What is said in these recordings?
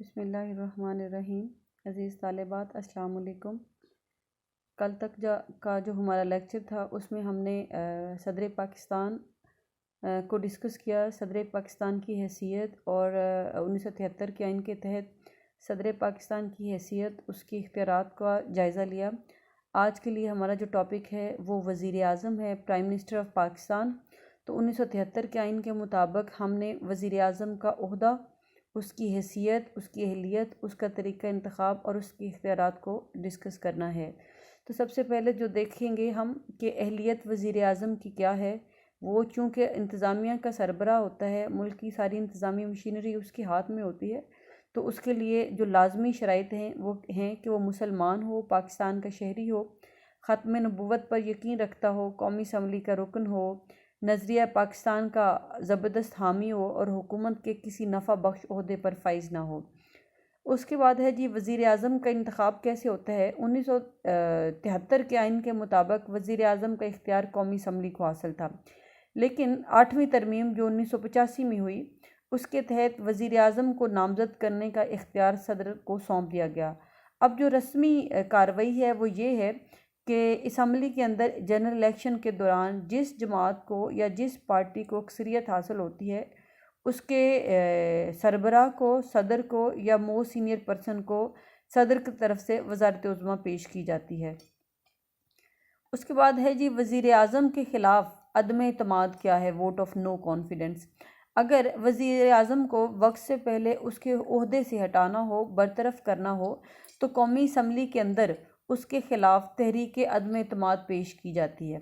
بسم اللہ الرحمن الرحیم۔ عزیز طالبات السلام علیکم۔ کل تک کا جو ہمارا لیکچر تھا اس میں ہم نے صدر پاکستان کو ڈسکس کیا، صدر پاکستان کی حیثیت اور 1973 کے آئین کے تحت صدر پاکستان کی حیثیت، اس کی اختیارات کا جائزہ لیا۔ آج کے لیے ہمارا جو ٹاپک ہے وہ وزیر اعظم ہے، پرائم منسٹر آف پاکستان۔ تو 1973 کے آئین کے مطابق ہم نے وزیر اعظم کا عہدہ، اس کی حیثیت، اس کی اہلیت، اس کا طریقہ انتخاب اور اس کی اختیارات کو ڈسکس کرنا ہے۔ تو سب سے پہلے جو دیکھیں گے ہم کہ اہلیت وزیر اعظم کی کیا ہے، وہ چونکہ انتظامیہ کا سربراہ ہوتا ہے، ملک کی ساری انتظامی مشینری اس کے ہاتھ میں ہوتی ہے، تو اس کے لیے جو لازمی شرائط ہیں وہ ہیں کہ وہ مسلمان ہو، پاکستان کا شہری ہو، ختم نبوت پر یقین رکھتا ہو، قومی اسمبلی کا رکن ہو، نظریہ پاکستان کا زبردست حامی ہو اور حکومت کے کسی نفع بخش عہدے پر فائز نہ ہو۔ اس کے بعد ہے جی وزیر اعظم کا انتخاب کیسے ہوتا ہے۔ 1973 کے آئین کے مطابق وزیر اعظم کا اختیار قومی اسمبلی کو حاصل تھا، لیکن 8ویں ترمیم جو 1985 میں ہوئی، اس کے تحت وزیر اعظم کو نامزد کرنے کا اختیار صدر کو سونپ دیا گیا۔ اب جو رسمی کارروائی ہے وہ یہ ہے کہ اسمبلی کے اندر جنرل الیکشن کے دوران جس جماعت کو یا جس پارٹی کو اکثریت حاصل ہوتی ہے، اس کے سربراہ کو، صدر کو یا موسٹ سینئر پرسن کو صدر کی طرف سے وزارت عظمیٰ پیش کی جاتی ہے۔ اس کے بعد ہے جی وزیر اعظم کے خلاف عدم اعتماد کیا ہے، ووٹ آف نو کانفیڈنس۔ اگر وزیر اعظم کو وقت سے پہلے اس کے عہدے سے ہٹانا ہو، برطرف کرنا ہو، تو قومی اسمبلی کے اندر اس کے خلاف تحریک عدم اعتماد پیش کی جاتی ہے۔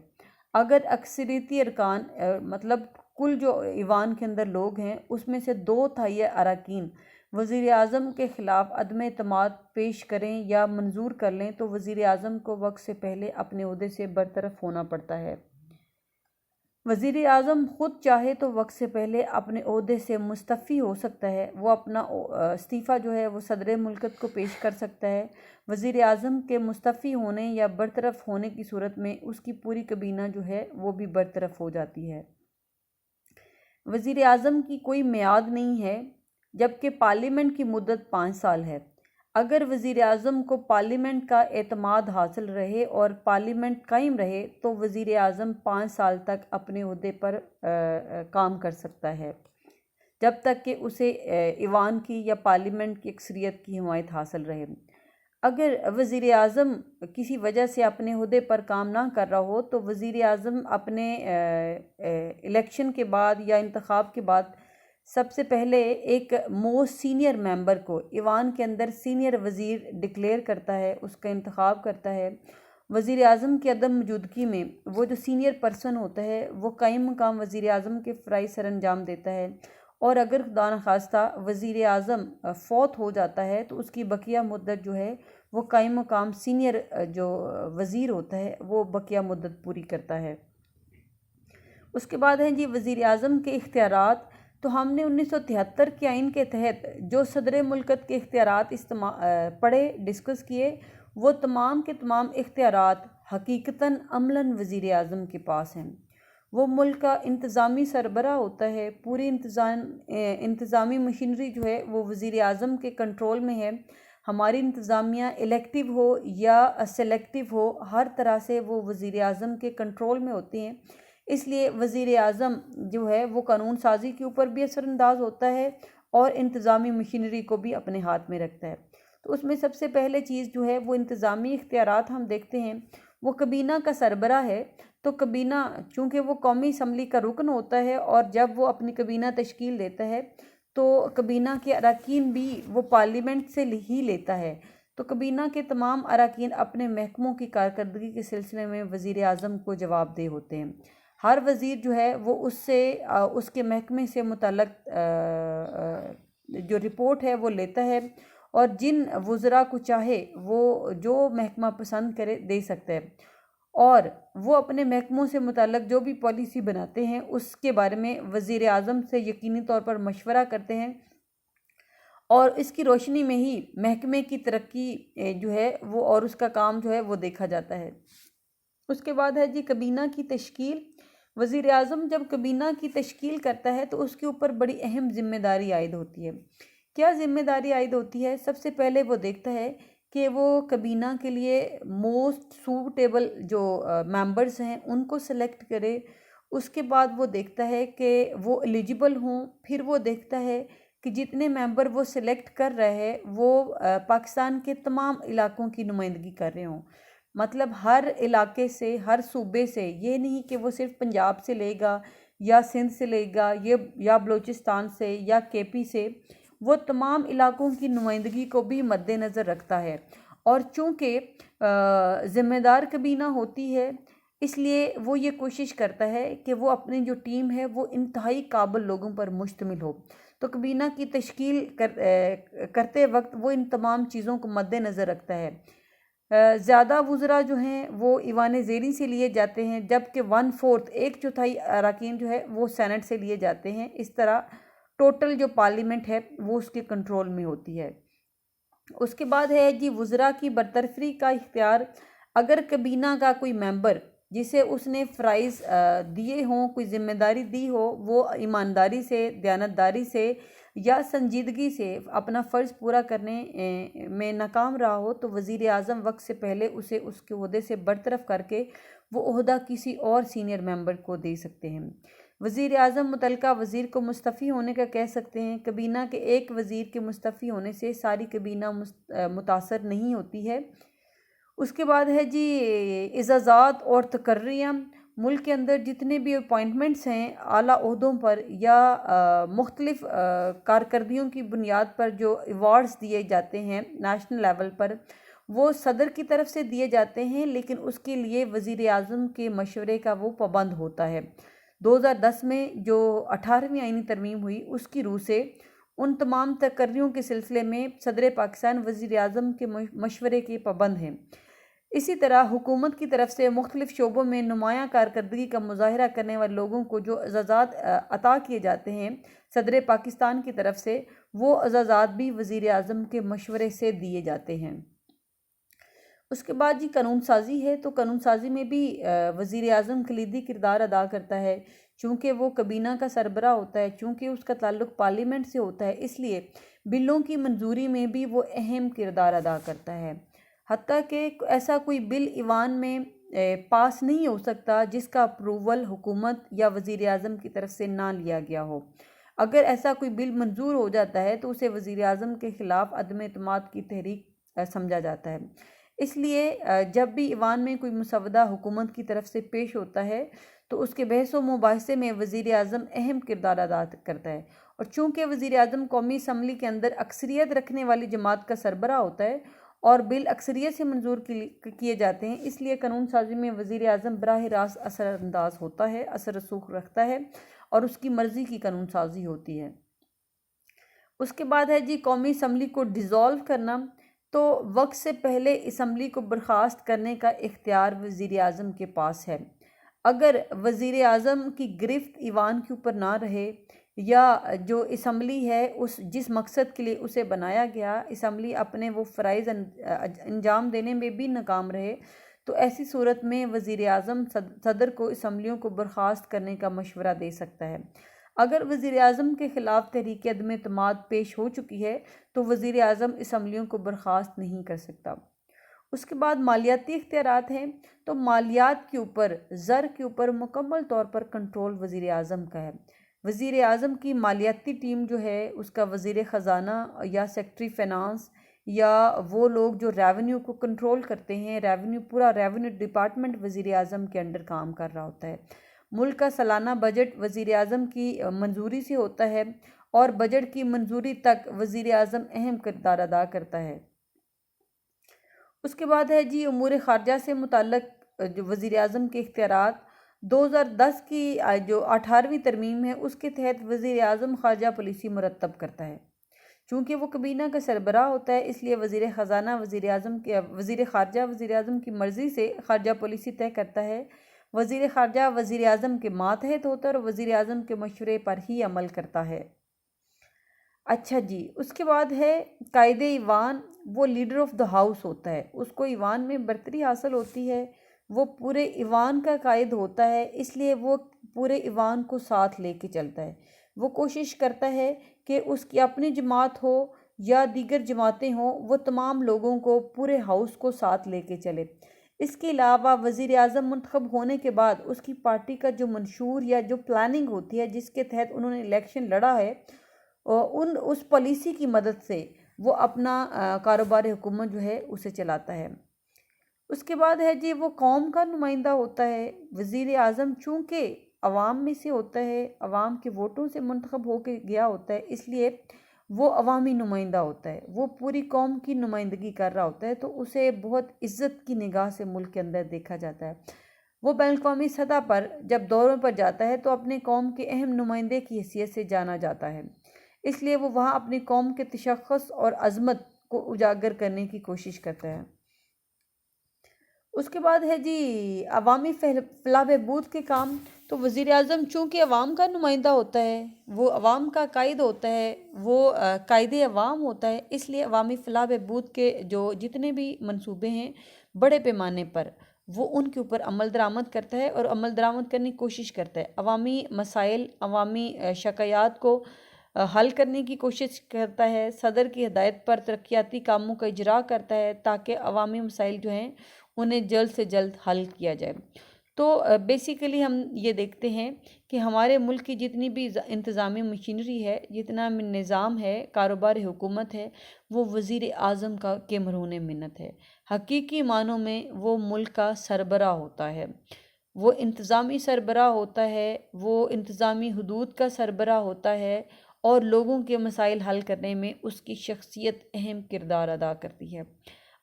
اگر اکثریتی ارکان مطلب کل جو ایوان کے اندر لوگ ہیں اس میں سے 2/3 اراکین وزیر اعظم کے خلاف عدم اعتماد پیش کریں یا منظور کر لیں تو وزیر اعظم کو وقت سے پہلے اپنے عہدے سے برطرف ہونا پڑتا ہے۔ وزیر اعظم خود چاہے تو وقت سے پہلے اپنے عہدے سے مستعفی ہو سکتا ہے، وہ اپنا استعفیٰ جو ہے وہ صدر مملکت کو پیش کر سکتا ہے۔ وزیر اعظم کے مستعفی ہونے یا برطرف ہونے کی صورت میں اس کی پوری کابینہ جو ہے وہ بھی برطرف ہو جاتی ہے۔ وزیر اعظم کی کوئی میعاد نہیں ہے، جبکہ پارلیمنٹ کی مدت 5 سال ہے۔ اگر وزیر اعظم کو پارلیمنٹ کا اعتماد حاصل رہے اور پارلیمنٹ قائم رہے تو وزیر اعظم 5 سال تک اپنے عہدے پر کام کر سکتا ہے، جب تک کہ اسے ایوان کی یا پارلیمنٹ کی اکثریت کی حمایت حاصل رہے۔ اگر وزیر اعظم کسی وجہ سے اپنے عہدے پر کام نہ کر رہا ہو تو وزیر اعظم اپنے الیکشن کے بعد یا انتخاب کے بعد سب سے پہلے ایک موسٹ سینئر ممبر کو ایوان کے اندر سینئر وزیر ڈکلیئر کرتا ہے، اس کا انتخاب کرتا ہے۔ وزیر اعظم کی عدم موجودگی میں وہ جو سینئر پرسن ہوتا ہے وہ قائم مقام وزیر اعظم کے فرائض سر انجام دیتا ہے، اور اگر خدا نخواستہ وزیر اعظم فوت ہو جاتا ہے تو اس کی بقیہ مدت جو ہے وہ قائم مقام سینئر جو وزیر ہوتا ہے وہ بقیہ مدت پوری کرتا ہے۔ اس کے بعد ہیں جی وزیر اعظم کے اختیارات۔ تو ہم نے 1973 کے آئین کے تحت جو صدر مملکت کے اختیارات پڑھے، ڈسکس کیے، وہ تمام کے تمام اختیارات حقیقتاً عملاً وزیر اعظم کے پاس ہیں۔ وہ ملک کا انتظامی سربراہ ہوتا ہے، پوری انتظامی مشینری جو ہے وہ وزیر اعظم کے کنٹرول میں ہے۔ ہماری انتظامیہ الیکٹیو ہو یا سلیکٹیو ہو، ہر طرح سے وہ وزیر اعظم کے کنٹرول میں ہوتی ہیں۔ اس لیے وزیر اعظم جو ہے وہ قانون سازی کے اوپر بھی اثر انداز ہوتا ہے اور انتظامی مشینری کو بھی اپنے ہاتھ میں رکھتا ہے۔ تو اس میں سب سے پہلے چیز جو ہے وہ انتظامی اختیارات ہم دیکھتے ہیں۔ وہ کابینہ کا سربراہ ہے، تو کابینہ چونکہ وہ قومی اسمبلی کا رکن ہوتا ہے اور جب وہ اپنی کابینہ تشکیل دیتا ہے تو کابینہ کے اراکین بھی وہ پارلیمنٹ سے ہی لیتا ہے۔ تو کابینہ کے تمام اراکین اپنے محکموں کی کارکردگی کے سلسلے میں وزیر اعظم کو جواب دہ ہوتے ہیں۔ ہر وزیر جو ہے وہ اس کے محکمے سے متعلق جو رپورٹ ہے وہ لیتا ہے، اور جن وزراء کو چاہے وہ جو محکمہ پسند کرے دے سکتا ہے، اور وہ اپنے محکموں سے متعلق جو بھی پالیسی بناتے ہیں اس کے بارے میں وزیر اعظم سے یقینی طور پر مشورہ کرتے ہیں، اور اس کی روشنی میں ہی محکمے کی ترقی جو ہے وہ اور اس کا کام جو ہے وہ دیکھا جاتا ہے۔ اس کے بعد ہے جی کابینہ کی تشکیل۔ وزیر اعظم جب کابینہ کی تشکیل کرتا ہے تو اس کے اوپر بڑی اہم ذمہ داری عائد ہوتی ہے کیا ذمہ داری عائد ہوتی ہے؟ سب سے پہلے وہ دیکھتا ہے کہ وہ کابینہ کے لیے موسٹ سوٹیبل جو ممبرز ہیں ان کو سلیکٹ کرے. اس کے بعد وہ دیکھتا ہے کہ وہ ایلیجیبل ہوں. پھر وہ دیکھتا ہے کہ جتنے ممبر وہ سلیکٹ کر رہے ہیں وہ پاکستان کے تمام علاقوں کی نمائندگی کر رہے ہوں. مطلب ہر علاقے سے، ہر صوبے سے، یہ نہیں کہ وہ صرف پنجاب سے لے گا یا سندھ سے لے گا یا بلوچستان سے یا کے پی سے. وہ تمام علاقوں کی نمائندگی کو بھی مد نظر رکھتا ہے. اور چونکہ ذمہ دار کابینہ ہوتی ہے اس لیے وہ یہ کوشش کرتا ہے کہ وہ اپنی جو ٹیم ہے وہ انتہائی قابل لوگوں پر مشتمل ہو. تو کابینہ کی تشکیل کرتے وقت وہ ان تمام چیزوں کو مد نظر رکھتا ہے. زیادہ وزراء جو ہیں وہ ایوان زیریں سے لیے جاتے ہیں، جبکہ 1/4 ایک چوتھائی اراکین جو ہے وہ سینٹ سے لیے جاتے ہیں. اس طرح ٹوٹل جو پارلیمنٹ ہے وہ اس کے کنٹرول میں ہوتی ہے. اس کے بعد ہے جی وزراء کی برطرفی کا اختیار. اگر کابینہ کا کوئی ممبر جسے اس نے فرائض دیے ہوں، کوئی ذمہ داری دی ہو، وہ ایمانداری سے، دیانتداری سے یا سنجیدگی سے اپنا فرض پورا کرنے میں ناکام رہا ہو تو وزیر اعظم وقت سے پہلے اسے اس کے عہدے سے برطرف کر کے وہ عہدہ کسی اور سینئر ممبر کو دے سکتے ہیں. وزیر اعظم متعلقہ وزیر کو مستعفی ہونے کا کہہ سکتے ہیں. کابینہ کے ایک وزیر کے مستعفی ہونے سے ساری کابینہ متاثر نہیں ہوتی ہے. اس کے بعد ہے جی اعزازات اور تقرریاں. ملک کے اندر جتنے بھی اپوائنٹمنٹس ہیں اعلیٰ عہدوں پر یا مختلف کارکردگیوں کی بنیاد پر جو ایوارڈز دیے جاتے ہیں نیشنل لیول پر، وہ صدر کی طرف سے دیے جاتے ہیں، لیکن اس کے لیے وزیر اعظم کے مشورے کا وہ پابند ہوتا ہے. 2010 میں جو 18ویں آئینی ترمیم ہوئی اس کی روح سے ان تمام تقرریوں کے سلسلے میں صدر پاکستان وزیر اعظم کے مشورے کے پابند ہیں. اسی طرح حکومت کی طرف سے مختلف شعبوں میں نمایاں کارکردگی کا مظاہرہ کرنے والے لوگوں کو جو اعزازات عطا کیے جاتے ہیں صدر پاکستان کی طرف سے، وہ اعزازات بھی وزیر اعظم کے مشورے سے دیے جاتے ہیں. اس کے بعد جی قانون سازی ہے. تو قانون سازی میں بھی وزیر اعظم کلیدی کردار ادا کرتا ہے. چونکہ وہ کابینہ کا سربراہ ہوتا ہے، چونکہ اس کا تعلق پارلیمنٹ سے ہوتا ہے، اس لیے بلوں کی منظوری میں بھی وہ اہم کردار ادا کرتا ہے. حتیٰ کہ ایسا کوئی بل ایوان میں پاس نہیں ہو سکتا جس کا اپروول حکومت یا وزیر اعظم کی طرف سے نہ لیا گیا ہو. اگر ایسا کوئی بل منظور ہو جاتا ہے تو اسے وزیر اعظم کے خلاف عدم اعتماد کی تحریک سمجھا جاتا ہے. اس لیے جب بھی ایوان میں کوئی مسودہ حکومت کی طرف سے پیش ہوتا ہے تو اس کے بحث و مباحثے میں وزیر اعظم اہم کردار ادا کرتا ہے. اور چونکہ وزیر اعظم قومی اسمبلی کے اندر اکثریت رکھنے والی جماعت کا سربراہ ہوتا ہے اور بل اکثریت سے منظور کیے جاتے ہیں، اس لیے قانون سازی میں وزیر اعظم براہ راست اثر انداز ہوتا ہے، اثر رسوخ رکھتا ہے اور اس کی مرضی کی قانون سازی ہوتی ہے. اس کے بعد ہے جی قومی اسمبلی کو ڈیزالو کرنا. تو وقت سے پہلے اسمبلی کو برخاست کرنے کا اختیار وزیر اعظم کے پاس ہے. اگر وزیر اعظم کی گرفت ایوان کے اوپر نہ رہے یا جو اسمبلی ہے جس مقصد کے لیے اسے بنایا گیا، اسمبلی اپنے وہ فرائض انجام دینے میں بھی ناکام رہے، تو ایسی صورت میں وزیر اعظم صدر کو اسمبلیوں کو برخاست کرنے کا مشورہ دے سکتا ہے. اگر وزیر اعظم کے خلاف تحریک عدم اعتماد پیش ہو چکی ہے تو وزیر اعظم اسمبلیوں کو برخاست نہیں کر سکتا. اس کے بعد مالیاتی اختیارات ہیں. تو مالیات کے اوپر، زر کے اوپر مکمل طور پر کنٹرول وزیر اعظم کا ہے. وزیر اعظم کی مالیاتی ٹیم جو ہے اس کا وزیر خزانہ یا سیکٹری فینانس یا وہ لوگ جو ریونیو کو کنٹرول کرتے ہیں، پورا ریونیو ڈپارٹمنٹ وزیر اعظم کے انڈر کام کر رہا ہوتا ہے. ملک کا سالانہ بجٹ وزیر اعظم کی منظوری سے ہوتا ہے اور بجٹ کی منظوری تک وزیر اعظم اہم کردار ادا کرتا ہے. اس کے بعد ہے جی امور خارجہ سے متعلق جو وزیر اعظم کے اختیارات. 2010 کی جو 18ویں ترمیم ہے اس کے تحت وزیر اعظم خارجہ پالیسی مرتب کرتا ہے. چونکہ وہ کابینہ کا سربراہ ہوتا ہے اس لیے وزیر خزانہ وزیر خارجہ وزیر اعظم کی مرضی سے خارجہ پالیسی طے کرتا ہے. وزیر خارجہ وزیر اعظم کے ماتحت ہوتا ہے اور وزیر اعظم کے مشورے پر ہی عمل کرتا ہے. اچھا جی اس کے بعد ہے قائد ایوان. وہ لیڈر آف دا ہاؤس ہوتا ہے، اس کو ایوان میں برتری حاصل ہوتی ہے، وہ پورے ایوان کا قائد ہوتا ہے، اس لیے وہ پورے ایوان کو ساتھ لے کے چلتا ہے. وہ کوشش کرتا ہے کہ اس کی اپنی جماعت ہو یا دیگر جماعتیں ہوں، وہ تمام لوگوں کو، پورے ہاؤس کو ساتھ لے کے چلے۔ اس کے علاوہ وزیر اعظم منتخب ہونے کے بعد اس کی پارٹی کا جو منشور یا جو پلاننگ ہوتی ہے جس کے تحت انہوں نے الیکشن لڑا ہے، اس پالیسی کی مدد سے وہ اپنا کاروبار حکومت جو ہے اسے چلاتا ہے۔ اس کے بعد ہے جی وہ قوم کا نمائندہ ہوتا ہے۔ وزیر اعظم چونکہ عوام میں سے ہوتا ہے، عوام کے ووٹوں سے منتخب ہو کے گیا ہوتا ہے، اس لیے وہ عوامی نمائندہ ہوتا ہے، وہ پوری قوم کی نمائندگی کر رہا ہوتا ہے، تو اسے بہت عزت کی نگاہ سے ملک کے اندر دیکھا جاتا ہے۔ وہ بین الاقوامی سطح پر جب دوروں پر جاتا ہے تو اپنے قوم کے اہم نمائندے کی حیثیت سے جانا جاتا ہے، اس لیے وہ وہاں اپنی قوم کے تشخص اور عظمت کو اجاگر کرنے کی کوشش کرتا ہے۔ اس کے بعد ہے جی عوامی فلاح بہبود کے کام۔ تو وزیر اعظم چونکہ عوام کا نمائندہ ہوتا ہے، وہ عوام کا قائد ہوتا ہے، وہ قائد عوام ہوتا ہے، اس لیے عوامی فلاح بہبود کے جو جتنے بھی منصوبے ہیں بڑے پیمانے پر وہ ان کے اوپر عمل درآمد کرتا ہے اور عمل درآمد کرنے کی کوشش کرتا ہے۔ عوامی مسائل، عوامی شکایات کو حل کرنے کی کوشش کرتا ہے، صدر کی ہدایت پر ترقیاتی کاموں کا اجرا کرتا ہے تاکہ عوامی مسائل جو ہیں انہیں جلد سے جلد حل کیا جائے۔ تو بیسیکلی ہم یہ دیکھتے ہیں کہ ہمارے ملک کی جتنی بھی انتظامی مشینری ہے، جتنا نظام ہے، کاروبار حکومت ہے، وہ وزیر اعظم کے مرہون منت ہے۔ حقیقی معنوں میں وہ ملک کا سربراہ ہوتا ہے، وہ انتظامی سربراہ ہوتا ہے، وہ انتظامی حدود کا سربراہ ہوتا ہے، اور لوگوں کے مسائل حل کرنے میں اس کی شخصیت اہم کردار ادا کرتی ہے۔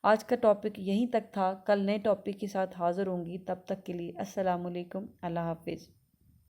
آج کا ٹاپک یہیں تک تھا، کل نئے ٹاپک کے ساتھ حاضر ہوں گی، تب تک کے لیے السلام علیکم، اللہ حافظ۔